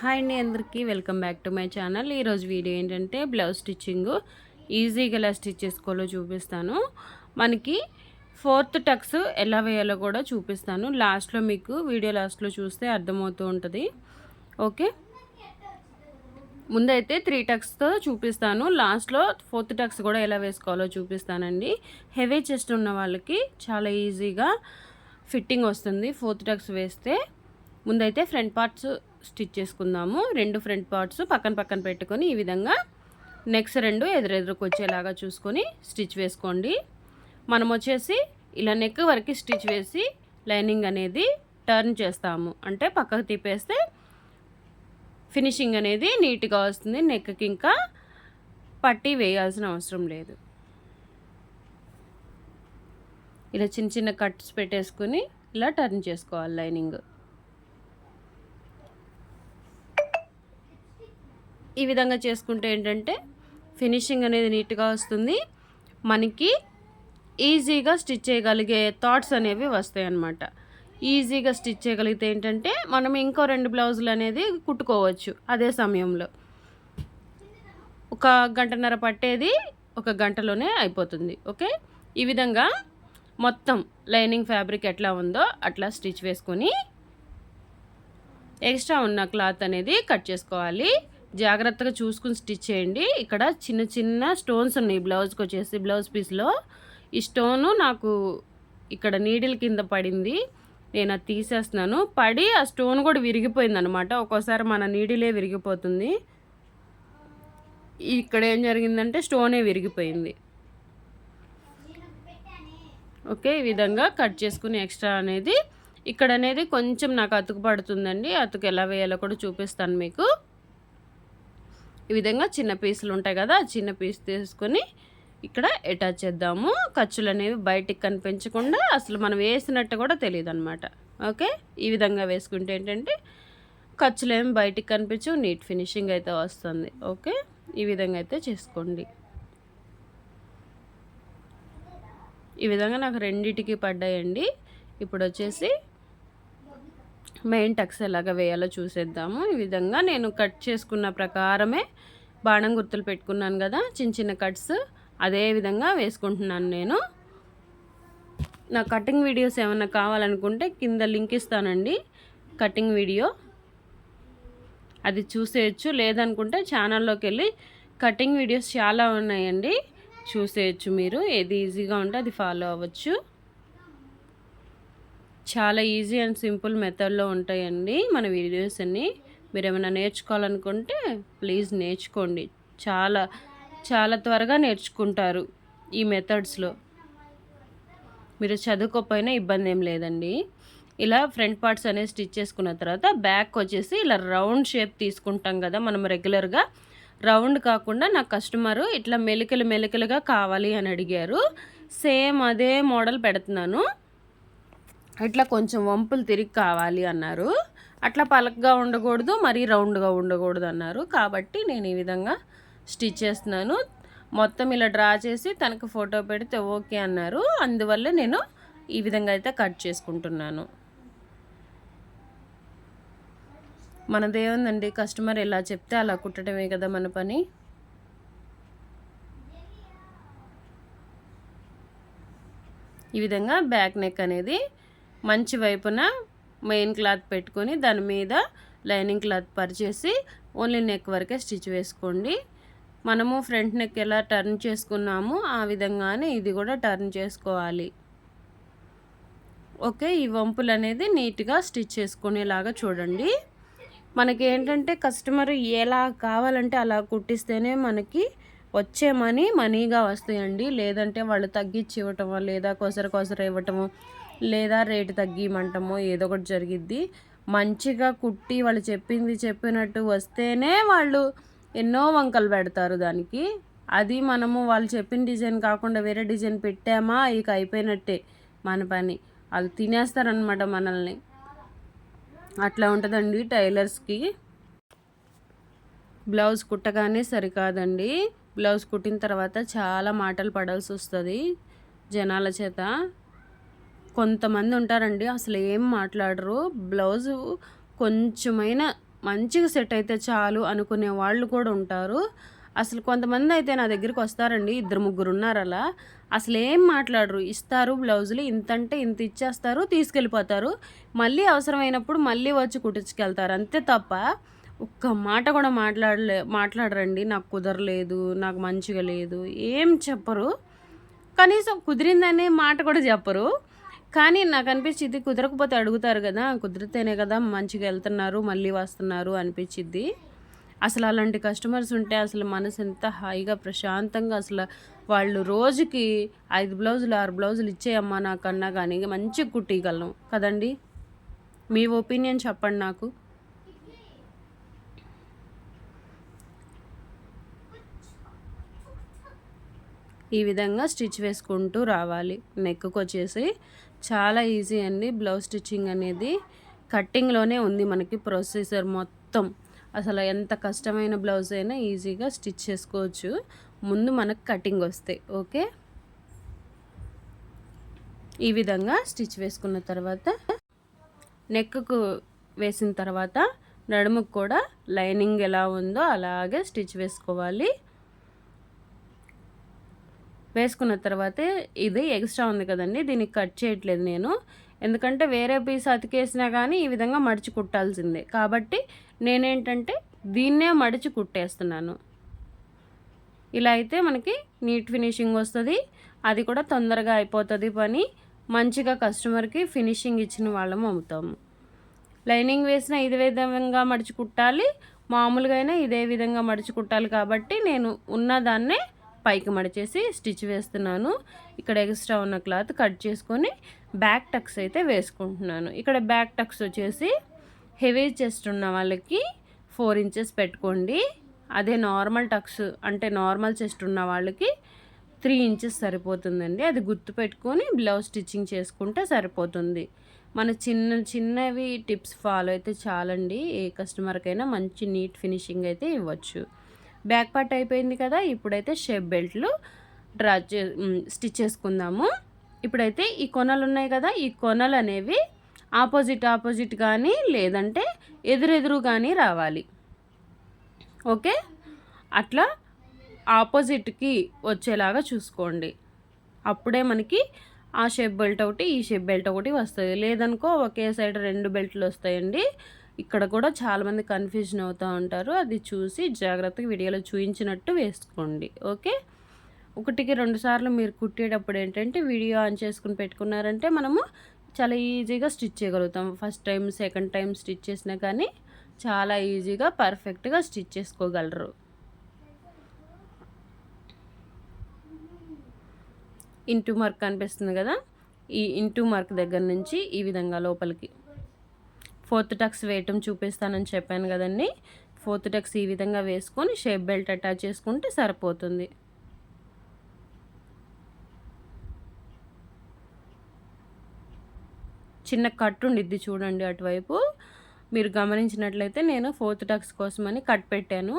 Hi అండి అందరికీ welcome back to my channel. ఈరోజు వీడియో ఏంటంటే బ్లౌజ్ స్టిచ్చింగ్ ఈజీగా ఎలా స్టిచ్ చేసుకోవాలో చూపిస్తాను. మనకి ఫోర్త్ టక్స్ ఎలా వేయాలో కూడా చూపిస్తాను. లాస్ట్లో మీకు వీడియో లాస్ట్లో చూస్తే అర్థమవుతూ ఉంటుంది. ఓకే, ముందైతే 3 టక్స్తో చూపిస్తాను. లాస్ట్లో ఫోర్త్ టక్స్ కూడా ఎలా వేసుకోవాలో చూపిస్తానండి. హెవీ చెస్ట్ ఉన్న వాళ్ళకి చాలా ఈజీగా ఫిట్టింగ్ వస్తుంది ఫోర్త్ టక్స్ వేస్తే. ముందైతే ఫ్రంట్ పార్ట్స్ స్టిచ్ చేసుకుందాము. 2 ఫ్రంట్ పార్ట్స్ పక్కన పక్కన పెట్టుకొని ఈ విధంగా నెక్స్ 2 ఎదురెదురుకు వచ్చేలాగా చూసుకొని స్టిచ్ వేసుకోండి. మనం వచ్చేసి ఇలా నెక్ వరకు స్టిచ్ వేసి లైనింగ్ అనేది టర్న్ చేస్తాము, అంటే పక్కకు తిప్పేస్తే ఫినిషింగ్ అనేది నీట్గా వస్తుంది. నెక్కి ఇంకా పట్టీ వేయాల్సిన అవసరం లేదు. ఇలా చిన్న చిన్న కట్స్ పెట్టేసుకుని ఇలా టర్న్ చేసుకోవాలి లైనింగ్. ఈ విధంగా చేసుకుంటే ఏంటంటే ఫినిషింగ్ అనేది నీట్గా వస్తుంది. మనకి ఈజీగా స్టిచ్ చేయగలిగే థాట్స్ అనేవి వస్తాయి అన్నమాట. ఈజీగా స్టిచ్ చేయగలిగితే ఏంటంటే మనం ఇంకో 2 బ్లౌజులు అనేది కుట్టుకోవచ్చు అదే సమయంలో. 1 గంటన్నర పట్టేది 1 గంటలోనే అయిపోతుంది. ఓకే, ఈ విధంగా మొత్తం లైనింగ్ ఫ్యాబ్రిక్ ఎట్లా ఉందో అట్లా స్టిచ్ వేసుకొని ఎక్స్ట్రా ఉన్న క్లాత్ అనేది కట్ చేసుకోవాలి. జాగ్రత్తగా చూసుకుని స్టిచ్ చేయండి. ఇక్కడ చిన్న చిన్న స్టోన్స్ ఉన్నాయి బ్లౌజ్కి వచ్చేసి, బ్లౌజ్ పీస్లో ఈ స్టోను నాకు ఇక్కడ నీడిల్ కింద పడింది. నేను అది తీసేస్తున్నాను. పడి ఆ స్టోన్ కూడా విరిగిపోయింది అనమాట. ఒక్కోసారి మన నీడిలే విరిగిపోతుంది. ఇక్కడ ఏం జరిగిందంటే స్టోనే విరిగిపోయింది. ఓకే, ఈ విధంగా కట్ చేసుకుని ఎక్స్ట్రా అనేది ఇక్కడ అనేది కొంచెం నాకు అతుకు పడుతుందండి. అతుకు ఎలా వేయాలో కూడా చూపిస్తాను మీకు. ఈ విధంగా చిన్న పీసులు ఉంటాయి కదా, చిన్న పీస్ తీసుకొని ఇక్కడ అటాచ్ చేద్దాము. ఖర్చులు అనేవి బయటికి కనిపించకుండా అసలు మనం వేసినట్టు కూడా తెలియదు అనమాట. ఓకే, ఈ విధంగా వేసుకుంటే ఏంటంటే ఖర్చులు ఏమి బయటికి కనిపించవు, నీట్ ఫినిషింగ్ అయితే వస్తుంది. ఓకే, ఈ విధంగా అయితే చేసుకోండి. ఈ విధంగా నాకు రెండిటికి పడ్డాయండి. ఇప్పుడు వచ్చేసి మెయిన్ టక్స్ ఎలాగ వేయాలో చూసేద్దాము. ఈ విధంగా నేను కట్ చేసుకున్న ప్రకారమే బాణం గుర్తులు పెట్టుకున్నాను కదా, చిన్న చిన్న కట్స్ అదే విధంగా వేసుకుంటున్నాను నేను. నా కటింగ్ వీడియోస్ ఏమైనా కావాలనుకుంటే కింద లింక్ ఇస్తానండి, కటింగ్ వీడియో అది చూసేయచ్చు. లేదనుకుంటే ఛానల్లోకి వెళ్ళి కటింగ్ వీడియోస్ చాలా ఉన్నాయండి, చూసేయచ్చు. మీరు ఏది ఈజీగా ఉంటే అది ఫాలో అవ్వచ్చు. చాలా ఈజీ అండ్ సింపుల్ మెథడ్లో ఉంటాయండి మన వీడియోస్ అన్నీ. మీరు ఏమైనా నేర్చుకోవాలనుకుంటే ప్లీజ్ నేర్చుకోండి. చాలా చాలా త్వరగా నేర్చుకుంటారు ఈ మెథడ్స్లో. మీరు చదువుకోకపోయినా ఇబ్బంది ఏం లేదండి. ఇలా ఫ్రంట్ పార్ట్స్ అనేవి స్టిచ్ చేసుకున్న తర్వాత బ్యాక్ వచ్చేసి ఇలా రౌండ్ షేప్ తీసుకుంటాం కదా మనం రెగ్యులర్గా. రౌండ్ కాకుండా నా కస్టమరు ఇట్లా మెలికలు మెలికలుగా కావాలి అని అడిగారు. సేమ్ అదే మోడల్ పెడుతున్నాను. ఇట్లా కొంచెం వంపులు తిరిగి కావాలి అన్నారు. అట్లా పలకగా ఉండకూడదు, మరీ రౌండ్గా ఉండకూడదు అన్నారు. కాబట్టి నేను ఈ విధంగా స్టిచ్ చేస్తున్నాను. మొత్తం ఇలా డ్రా చేసి తనకు ఫోటో పెడితే ఓకే అన్నారు. అందువల్ల నేను ఈ విధంగా అయితే కట్ చేసుకుంటున్నాను. మనదేముందండి, కస్టమర్ ఎలా చెప్తే అలా కుట్టడమే కదా మన పని. ఈ విధంగా బ్యాక్ నెక్ అనేది మంచి వైపున మెయిన్ క్లాత్ పెట్టుకొని దాని మీద లైనింగ్ క్లాత్ పరిచేసి ఓన్లీ నెక్ వరకే స్టిచ్ వేసుకోండి. మనము ఫ్రంట్ నెక్ ఎలా టర్న్ చేసుకున్నామో ఆ విధంగానే ఇది కూడా టర్న్ చేసుకోవాలి. ఓకే, ఈ వంపులు అనేది నీట్గా స్టిచ్ చేసుకునేలాగా చూడండి. మనకి ఏంటంటే కస్టమర్ ఎలా కావాలంటే అలా కుట్టిస్తేనే మనకి వచ్చే మనీగా వస్తాయండి. లేదంటే వాళ్ళు తగ్గించి ఇవ్వటమో, లేదా కొసర ఇవ్వటమో, లేదా రేటు తగ్గిమంటమో ఏదో ఒకటి జరిగిద్ది. మంచిగా కుట్టి వాళ్ళు చెప్పింది చెప్పినట్టు వస్తేనే వాళ్ళు ఎన్నో వంకలు పెడతారు దానికి. అది మనము వాళ్ళు చెప్పిన డిజైన్ కాకుండా వేరే డిజైన్ పెట్టామా ఇక అయిపోయినట్టే మన పని. వాళ్ళు తినేస్తారనమాట మనల్ని. అట్లా ఉంటుందండి టైలర్స్కి. బ్లౌజ్ కుట్టగానే సరికాదండి, బ్లౌజ్ కుట్టిన తర్వాత చాలా మాటలు పడాల్సి వస్తుంది జనాల చేత. కొంతమంది ఉంటారండి అసలు ఏం మాట్లాడరు. బ్లౌజు కొంచెమైనా మంచిగా సెట్ అయితే చాలు అనుకునే వాళ్ళు కూడా ఉంటారు. అసలు కొంతమంది అయితే నా దగ్గరికి వస్తారండి, 2, 3 ఉన్నారు అలా. అసలేం మాట్లాడరు. ఇస్తారు బ్లౌజులు, ఇంతంటే ఇంత ఇచ్చేస్తారు, తీసుకెళ్ళిపోతారు. మళ్ళీ అవసరమైనప్పుడు మళ్ళీ వచ్చి కుట్టించుకెళ్తారు. అంతే తప్ప ఒక్క మాట కూడా మాట్లాడరండి. నాకు కుదరలేదు, నాకు మంచిగా లేదు, ఏం చెప్పరు. కనీసం కుదిరిందనే మాట కూడా చెప్పరు. కానీ నాకు అనిపించిద్ది, కుదరకపోతే అడుగుతారు కదా, కుదిరితేనే కదా మంచిగా వెళ్తున్నారు, మళ్ళీ వస్తున్నారు అనిపించిద్ది. అసలు అలాంటి కస్టమర్స్ ఉంటే అసలు మనసు ఎంత హాయిగా ప్రశాంతంగా, అసలు వాళ్ళు రోజుకి 5 బ్లౌజులు 6 బ్లౌజులు ఇచ్చేయమ్మా నాకన్నా కానీ మంచిగా కుట్టియగలను కదండి. మీ ఒపీనియన్ చెప్పండి నాకు. ఈ విధంగా స్టిచ్ వేసుకుంటూ రావాలి. నెక్కు వచ్చేసి చాలా ఈజీ అండి. బ్లౌజ్ స్టిచ్చింగ్ అనేది కట్టింగ్లోనే ఉంది మనకి ప్రొసీజర్ మొత్తం. అసలు ఎంత కష్టమైన బ్లౌజ్ అయినా ఈజీగా స్టిచ్ చేసుకోవచ్చు, ముందు మనకు కటింగ్ వస్తే. ఓకే, ఈ విధంగా స్టిచ్ వేసుకున్న తర్వాత నెక్కు వేసిన తర్వాత నడుముకు కూడా లైనింగ్ ఎలా ఉందో అలాగే స్టిచ్ వేసుకోవాలి. వేసుకున్న తర్వాత ఇది ఎక్స్ట్రా ఉంది కదండి, దీన్ని కట్ చేయట్లేదు నేను. ఎందుకంటే వేరే పీస్ అతికేసినా కానీ ఈ విధంగా మడిచి కుట్టాల్సిందే. కాబట్టి నేనేంటంటే దీన్నే మడిచి కుట్టేస్తున్నాను. ఇలా అయితే మనకి నీట్ ఫినిషింగ్ వస్తుంది, అది కూడా తొందరగా అయిపోతుంది పని. మంచిగా కస్టమర్కి ఫినిషింగ్ ఇచ్చిన వాళ్ళం అవుతాము. లైనింగ్ వేసిన ఇదే విధంగా మడిచి కుట్టాలి, మామూలుగా అయినా ఇదే విధంగా మడిచి కుట్టాలి. కాబట్టి నేను ఉన్నదాన్నే పైకి మడిచేసి స్టిచ్ వేస్తున్నాను. ఇక్కడ ఎక్స్ట్రా ఉన్న క్లాత్ కట్ చేసుకొని బ్యాక్ టక్స్ అయితే వేసుకుంటున్నాను. ఇక్కడ బ్యాక్ టక్స్ వచ్చేసి హెవీ చెస్ట్ ఉన్న వాళ్ళకి 4 ఇంచెస్ పెట్టుకోండి. అదే నార్మల్ టక్స్ అంటే నార్మల్ చెస్ట్ ఉన్న వాళ్ళకి 3 ఇంచెస్ సరిపోతుందండి. అది గుర్తుపెట్టుకొని బ్లౌజ్ స్టిచ్చింగ్ చేసుకుంటే సరిపోతుంది. మన చిన్నవి టిప్స్ ఫాలో అయితే చాలండి, ఏ కస్టమర్కైనా మంచి నీట్ ఫినిషింగ్ అయితే ఇవ్వచ్చు. బ్యాక్ పార్ట్ అయిపోయింది కదా, ఇప్పుడైతే షేప్ బెల్ట్లు స్టిచ్ చేసుకుందాము. ఇప్పుడైతే ఈ కొనలు ఉన్నాయి కదా, ఈ కొనలు అనేవి ఆపోజిట్ కానీ లేదంటే ఎదురెదురు కానీ రావాలి. ఓకే, అట్లా ఆపోజిట్కి వచ్చేలాగా చూసుకోండి. అప్పుడే మనకి ఆ షేప్ బెల్ట్ ఒకటి ఈ షేప్ బెల్ట్ ఒకటి వస్తుంది. లేదనుకో ఒకే సైడ్ 2 బెల్ట్లు వస్తాయండి. ఇక్కడ కూడా చాలామంది కన్ఫ్యూజన్ అవుతూ ఉంటారు. అది చూసి జాగ్రత్తగా వీడియోలో చూపించినట్టు వేసుకోండి. ఓకే, 1కి 2 సార్లు మీరు కుట్టేటప్పుడు ఏంటంటే వీడియో ఆన్ చేసుకుని పెట్టుకున్నారంటే మనము చాలా ఈజీగా స్టిచ్ చేయగలుగుతాం. First time second time stitch చేసినా కానీ చాలా ఈజీగా పర్ఫెక్ట్గా స్టిచ్ చేసుకోగలరు. ఇంటూ మార్క్ కనిపిస్తుంది కదా, ఈ ఇంటూ మార్క్ దగ్గర నుంచి ఈ విధంగా లోపలికి 4th టక్స్ వేయటం చూపిస్తానని చెప్పాను కదండి. 4th టక్స్ ఈ విధంగా వేసుకొని షేప్ బెల్ట్ అటాచ్ చేసుకుంటే సరిపోతుంది. చిన్న కట్ ఉండిద్ది చూడండి అటువైపు. మీరు గమనించినట్లయితే నేను 4th టక్స్ కోసమని కట్ పెట్టాను.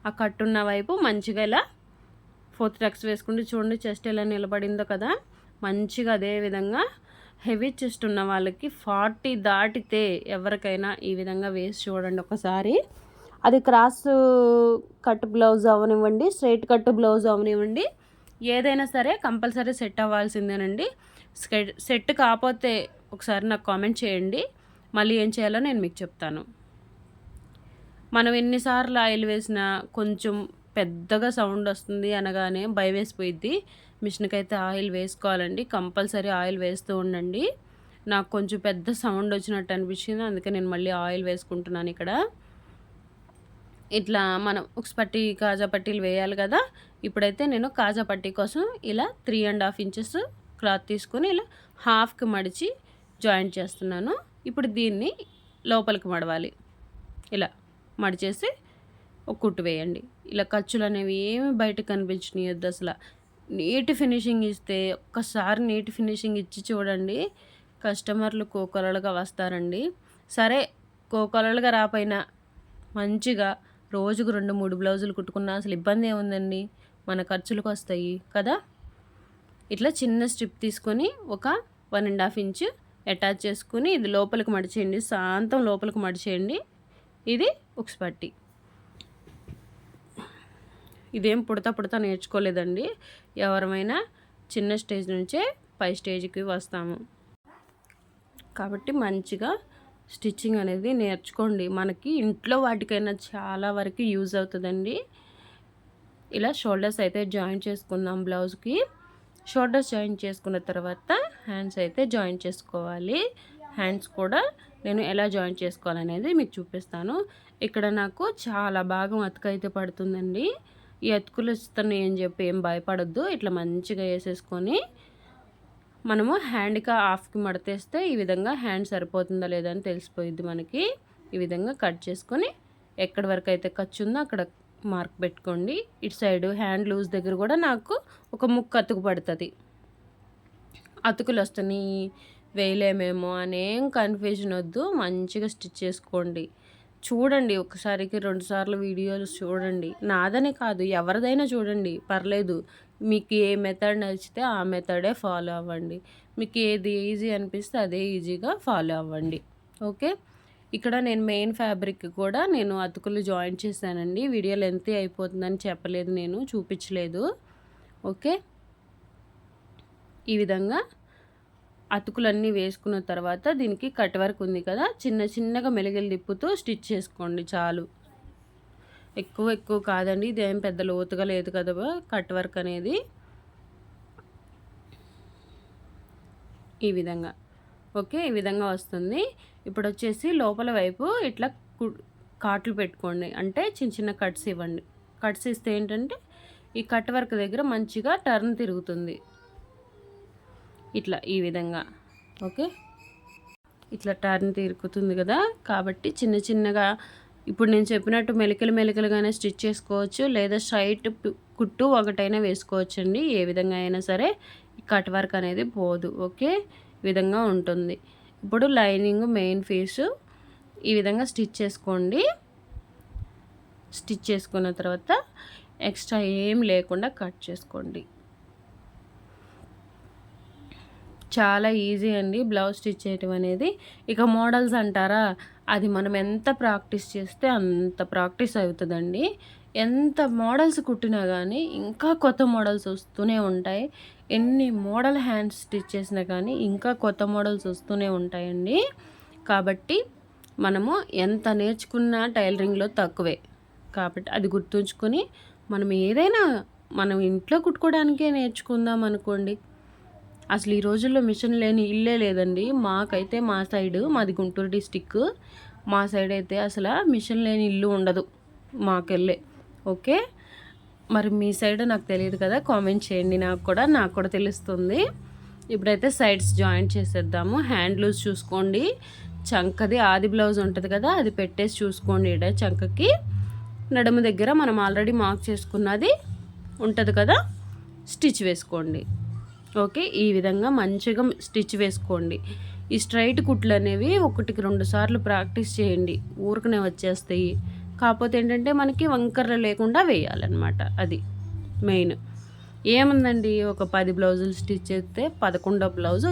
ఆ కట్ ఉన్న వైపు మంచిగా ఇలా 4th టక్స్ వేసుకుంటే చూడండి చెస్ట్ ఎలా నిలబడిందో కదా. మంచిగా అదే విధంగా హెవీ చెస్ట్ ఉన్న వాళ్ళకి 40 దాటితే ఎవరికైనా ఈ విధంగా వేసి చూడండి ఒకసారి. అది క్రాస్ కట్ బ్లౌజ్ అవనివ్వండి, స్ట్రైట్ కట్ బ్లౌజ్ అవనివ్వండి, ఏదైనా సరే కంపల్సరీ సెట్ అవ్వాల్సిందేనండి. సెట్ కాకపోతే ఒకసారి నాకు కామెంట్ చేయండి, మళ్ళీ ఏం చేయాలో నేను మీకు చెప్తాను. మనం ఎన్నిసార్లు ఆయిల్ వేసినా కొంచెం పెద్దగా సౌండ్ వస్తుంది అనగానే భయం వేసిపోయిద్ది. మిషన్కి అయితే ఆయిల్ వేసుకోవాలండి, కంపల్సరీ ఆయిల్ వేస్తూ ఉండండి. నాకు కొంచెం పెద్ద సౌండ్ వచ్చినట్టు అనిపించింది, అందుకే నేను మళ్ళీ ఆయిల్ వేసుకుంటున్నాను. ఇక్కడ ఇట్లా మనం ఉక్స్ పట్టీ కాజా పట్టీలు వేయాలి కదా. ఇప్పుడైతే నేను కాజా పట్టీ కోసం ఇలా 3.5 ఇంచెస్ క్లాత్ తీసుకొని ఇలా హాఫ్కి మడిచి జాయింట్ చేస్తున్నాను. ఇప్పుడు దీన్ని లోపలికి మడవాలి. ఇలా మడిచేసి ఒక కుట్టు వేయండి. ఇలా ఖర్చులు అనేవి ఏమి బయటకు కనిపించనియొద్దు. అసలు నీట్ ఫినిషింగ్ ఇస్తే, ఒక్కసారి నీట్ ఫినిషింగ్ ఇచ్చి చూడండి, కస్టమర్లు కోకొలలుగా వస్తారండి. సరే కోకొలలుగా రాపోయినా మంచిగా రోజుకు 2-3 బ్లౌజులు కుట్టుకున్నా అసలు ఇబ్బంది ఏముందండి, మన ఖర్చులకు వస్తాయి కదా. ఇట్లా చిన్న స్ట్రిప్ తీసుకొని ఒక 1.5 ఇంచు అటాచ్ చేసుకుని ఇది లోపలికి మడిచేయండి, శాంతం లోపలికి మడిచేయండి. ఇది ఉక్స్ పట్టి. ఇదేం పుడతా నేర్చుకోలేదండి. ఎవరమైనా చిన్న స్టేజ్ నుంచే పై స్టేజ్కి వస్తాము. కాబట్టి మంచిగా స్టిచ్చింగ్ అనేది నేర్చుకోండి. మనకి ఇంట్లో వాటికైనా చాలా వరకు యూజ్ అవుతుందండి. ఇలా షోల్డర్స్ అయితే జాయిన్ చేసుకుందాం బ్లౌజ్కి. షోల్డర్స్ జాయిన్ చేసుకున్న తర్వాత హ్యాండ్స్ అయితే జాయిన్ చేసుకోవాలి. హ్యాండ్స్ కూడా నేను ఎలా జాయిన్ చేసుకోవాలనేది మీకు చూపిస్తాను. ఇక్కడ నాకు చాలా భాగం అతుకైతే పడుతుందండి. ఈ అతుకులు ఇస్తున్నాయి అని చెప్పి ఏం భయపడొద్దు. ఇట్లా మంచిగా వేసేసుకొని మనము హ్యాండ్కి హాఫ్కి మడతేస్తే ఈ విధంగా హ్యాండ్ సరిపోతుందా లేదా అని తెలిసిపోయిద్ది మనకి. ఈ విధంగా కట్ చేసుకొని ఎక్కడి వరకు అయితే ఖర్చు ఉందో అక్కడ మార్క్ పెట్టుకోండి. ఇటు సైడు హ్యాండ్ లూజ్ దగ్గర కూడా నాకు ఒక ముక్క అతుకు పడుతుంది. అతుకులు వస్తున్నాయి వేయలేమేమో అనేం కన్ఫ్యూజన్ వద్దు. మంచిగా స్టిచ్ చేసుకోండి. చూడండి, ఒకసారికి 2 సార్లు వీడియోలు చూడండి. నాదనే కాదు, ఎవరిదైనా చూడండి, పర్లేదు. మీకు ఏ మెథడ్ నచ్చితే ఆ మెథడే ఫాలో అవ్వండి. మీకు ఏది ఈజీ అనిపిస్తే అదే ఈజీగా ఫాలో అవ్వండి. ఓకే. ఇక్కడ నేను మెయిన్ ఫ్యాబ్రిక్ కూడా నేను అతుకులు జాయిన్ చేశానండి. వీడియో లెంతీ అయిపోతుందని చెప్పలేదు, నేను చూపించలేదు. ఓకే. ఈ విధంగా అతుకులన్నీ వేసుకున్న తర్వాత దీనికి కట్ వర్క్ ఉంది కదా, చిన్నగా మెలికలు తిప్పుతూ స్టిచ్ చేసుకోండి చాలు. ఎక్కువ కాదండి, ఇదేం పెద్ద లోతుగా లేదు కదా కట్ వర్క్ అనేది. ఈ విధంగా ఓకే, ఈ విధంగా వస్తుంది. ఇప్పుడు వచ్చేసి లోపల వైపు ఇట్లా కాట్లు పెట్టుకోండి, అంటే చిన్న కట్స్ ఇవ్వండి. కట్స్ ఇస్తే ఏంటంటే ఈ కట్ వర్క్ దగ్గర మంచిగా టర్న్ తిరుగుతుంది. ఇట్లా ఈ విధంగా ఓకే, ఇట్లా టర్న్ తిరుగుతుంది కదా. కాబట్టి చిన్నగా ఇప్పుడు నేను చెప్పినట్టు మెలికలుగానే స్టిచ్ చేసుకోవచ్చు, లేదా స్ట్రైట్ కుట్టు ఒకటైనా వేసుకోవచ్చండి. ఏ విధంగా అయినా సరే కట్ వర్క్ అనేది పోదు. ఓకే, ఈ విధంగా ఉంటుంది. ఇప్పుడు లైనింగ్ మెయిన్ పీసు ఈ విధంగా స్టిచ్ చేసుకోండి. స్టిచ్ చేసుకున్న తర్వాత ఎక్స్ట్రా ఏం లేకుండా కట్ చేసుకోండి. చాలా ఈజీ అండి బ్లౌజ్ స్టిచ్ చేయటం అనేది. ఇక మోడల్స్ అంటారా, అది మనం ఎంత ప్రాక్టీస్ చేస్తే అంత ప్రాక్టీస్ అవుతుందండి. ఎంత మోడల్స్ కుట్టినా కానీ ఇంకా కొత్త మోడల్స్ వస్తూనే ఉంటాయి. ఎన్ని మోడల్ హ్యాండ్స్ స్టిచ్ చేసినా కానీ ఇంకా కొత్త మోడల్స్ వస్తూనే ఉంటాయండి. కాబట్టి మనము ఎంత నేర్చుకున్నా టైలరింగ్లో తక్కువే. కాబట్టి అది గుర్తుంచుకొని మనం ఏదైనా మనం ఇంట్లో కుట్టుకోవడానికే నేర్చుకుందాం అనుకోండి. అసలు ఈ రోజుల్లో మిషన్ లేని ఇల్లే లేదండి. మాకైతే మా సైడు, మాది గుంటూరు డిస్టిక్, మా సైడ్ అయితే అసలు మిషన్ లేని ఇల్లు ఉండదు మాకెళ్ళే. ఓకే, మరి మీ సైడ్ నాకు తెలియదు కదా, కామెంట్ చేయండి, నాకు కూడా తెలుస్తుంది. ఇప్పుడైతే సైడ్స్ జాయింట్ చేసేద్దాము. హ్యాండ్ లూజ్ చూసుకోండి. చంకది ఆది బ్లౌజ్ ఉంటుంది కదా, అది పెట్టేసి చూసుకోండి. ఇక్కడ చంకకి నడుము దగ్గర మనం ఆల్రెడీ మార్క్ చేసుకున్నది ఉంటుంది కదా, స్టిచ్ వేసుకోండి. ఓకే, ఈ విధంగా మంచిగా స్టిచ్ వేసుకోండి. ఈ స్ట్రైట్ కుట్లు అనేవి 1-2 సార్లు ప్రాక్టీస్ చేయండి, ఊరికనే వచ్చేస్తాయి. కాకపోతే ఏంటంటే మనకి వంకర్లు లేకుండా వేయాలన్నమాట, అది మెయిన్. ఏముందండి, ఒక 10 బ్లౌజులు స్టిచ్ చేస్తే 11వ బ్లౌజ్